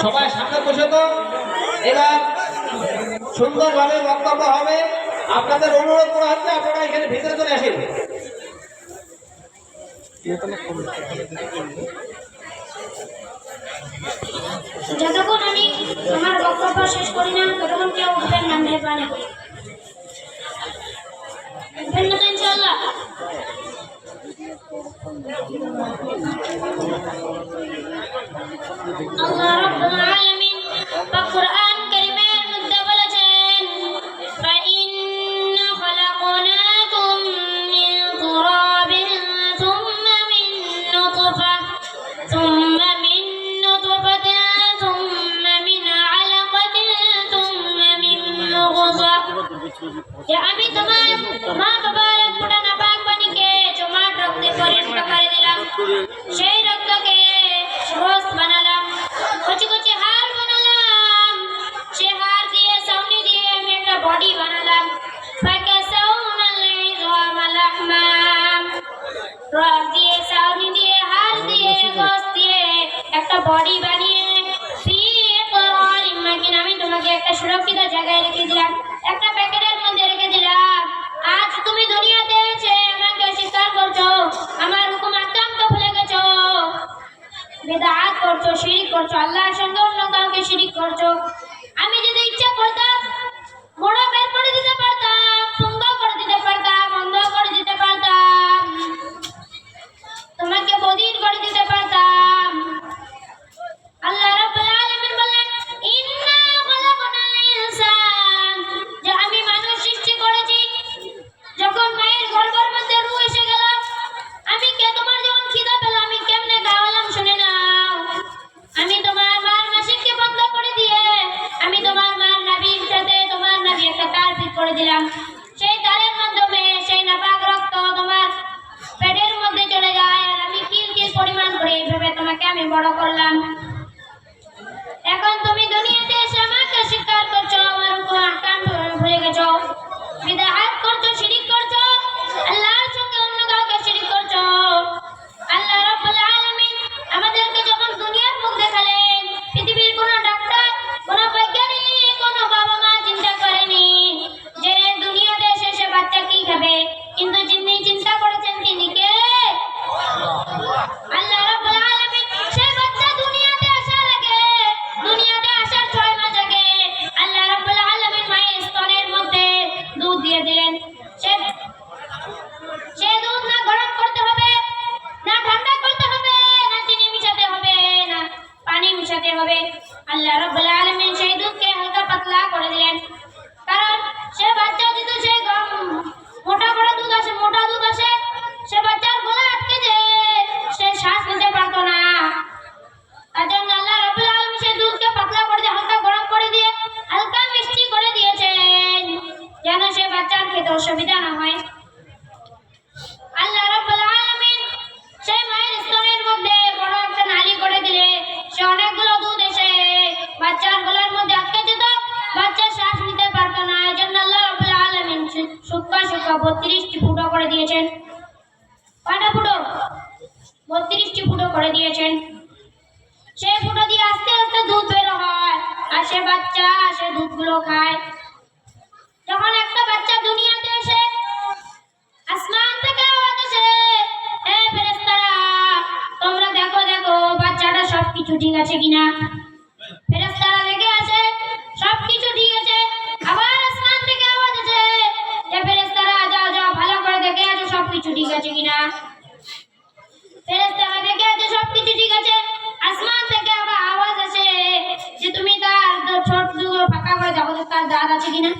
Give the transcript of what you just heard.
সবাই সামনে বসে তো এবার সুন্দরভাবে বক্তব্য হবে। আপনাদের অনুরোধ করা হচ্ছে আপনারা এখানে ভিতরে চলে আসেন। যতক্ষণ আমি আমার বক্তব্য শেষ করি না ততক্ষণ কেউ উঠবেন না, মেহরবানি করে উঠবেন না তো ইনশাআল্লাহ। আল্লাহ রাব্বুল আলামিন কুরআন কারীমের মধ্যে বলেছেন, ফাইন্না খালাকনাকুম মিন তুরাবিন থুম্মা মিন নুতফা থুম্মা মিন নুতফাতিন থুম্মা মিন আলাকাতিন থুম্মা মিন মুগযা। যে আমি তোমার মা বাবার এক ফোঁটা নাপাক পানিকে জমাট রক্তে পরিণত করে দিলাম, সেই রক্তকে গোশত বানালাম, কচি কচি হাড় বানালাম, সে হাড় দিয়ে সাউনি দিয়ে আমি একটা বডি বানালাম। ফাকাসাউনাল ইযআমা লাহমা, রক্ত দিয়ে সাউনি দিয়ে হাড় দিয়ে গোশত দিয়ে একটা বডি বানিয়ে ফি করারিম মাকিন আমি তোমাকে একটা সুরক্ষিত জায়গায় রেখে দিলাম, একটা প্যাকেটের মধ্যে রেখে দিলাম। আজ তুমি দুনিয়াতে এসে আমাকে অস্বীকার করছো, আমার হুকুম আহকামকে ভুলে গেছো, বিদআত করছো, শিরক করছো, আল্লাহর সঙ্গে অন্য কাউকে শিরক করছো। আমি যদি ইচ্ছা করতাম বড় বের করে দিতে পারতাম, পুঙ্গ করে দিতে পারতাম, অন্ধ করে দিতে পারতাম, তোমাকে বধির করে দিতে পারতাম। আল্লাহ রাব্বুল আলামিন বলেন, ইন্না খালাকনাল ইনসান, যে আমি মানুষ সৃষ্টি করেছি। যখন মায়ের গর্ভের মধ্যে রূহ এসে গেল, আমি কে তোমার যখন খিদা পেল আমি কেমনে খাওয়ালাম শুনে নাও। আমি তোমার মার মাসিককে বন্ধ করে দিয়ে আমি তোমার মার নাভির সাথে তোমার নাভি একটা তার ফিট করে দিলাম, সেই তারের মাধ্যমে সেই নাপাক রক্ত তোমার পেটের মধ্যে চলে যায়, আর আমি কিল কিল পরিমাণ করে এইভাবে তোমাকে আমি বড় করলাম। এখন তুমি দুনিয়াতে এসে আমাকে স্বীকার করছো, আমার হুকুম আহকাম ভুলে গেছো, বিদআত করছো, শিরক করছো, আল্লাহর সঙ্গে অন্য কাউকে শিরক করছো। আল্লাহ রাব্বুল আলামিন আমাদেরকে যখন দুনিয়ার মুখ দেখালেন, পৃথিবীর কোনো ডাক্তার, কোনো বৈজ্ঞানিক, কোনো বাবা মা চিন্তা করেনি যে দুনিয়াতে এসে সে বাচ্চা কি খাবে, কিন্তু যিনি চিন্তা করেছেন তিনি কে? আল্লাহ রাব্বুল আলামিন সেই বাচ্চা দুনিয়াতে আসার আগে, দুনিয়াতে আসার 6 মাস আগে আল্লাহ রাব্বুল আলামিন মায়ের স্তনের মধ্যে দুধ দিয়ে দিলেন। সে দুধ না গরম করতে হবে, না ঠান্ডা করতে হবে, না চিনি মিশাতে হবে, না পানি মিশাতে হবে। আল্লাহ রাব্বুল আলামিন সেই দুধকে হালকা পাতলা করে দিলেন, কারণ সে বাচ্চা যদি সেই মোটা করে দুধ আসে, মোটা দুধ আসে, সে বাচ্চার গলা আটকে যায়, সে শ্বাস নিতে পারতো না। তার জন্য আল্লাহ রাব্বুল আলামিন সেই দুধকে পাতলা করে দিয়ে হালকা গরম করে দিয়ে হালকা মিষ্টি করে দিয়েছেন, যেন সে বাচ্চার খেতে অসুবিধা না হয়। আল্লাহ রাব্বুল আলামিন সেই মায়ের স্তনের মধ্যে বড় একটা নালী করে দিলে সে অনেকগুলো দুধ এসে বাচ্চার গলার মধ্যে আটকে যেত, বাচ্চা শ্বাস নিতে পারতো না। এই জন্য আল্লাহ রাব্বুল আলামিন সূক্ষ্ম সূক্ষ্ম 32টি ফুটো করে দিয়েছেন। কয়টা ফুটো? 32টি ফুটো করে দিয়েছেন। সেই ফুটো দিয়ে আস্তে আস্তে দুধ বের হয়, আর সে বাচ্চা সে দুধগুলো খায়। যখন একটা বাচ্চা দুনিয়াতে এসে আসমান থেকে আওয়াজ আসে, হে ফেরেশতারা তোমরা দেখো দেখো বাচ্চাটা সবকিছু ঠিক আছে কিনা। ফেরেশতারা দেখে আসে সবকিছু ঠিক আছে। আবার আসমান থেকে আওয়াজ আসে, হে ফেরেশতারা যাও যাও ভালো করে দেখে আসো সবকিছু ঠিক আছে কিনা। ফেরেশতারা দেখে আসে সবকিছু ঠিক আছে। আসমান থেকে আবার আওয়াজ আসে যে তুমি তার ছোট দুটো ফাঁকা করে দেখো তার দাঁত আছে কিনা।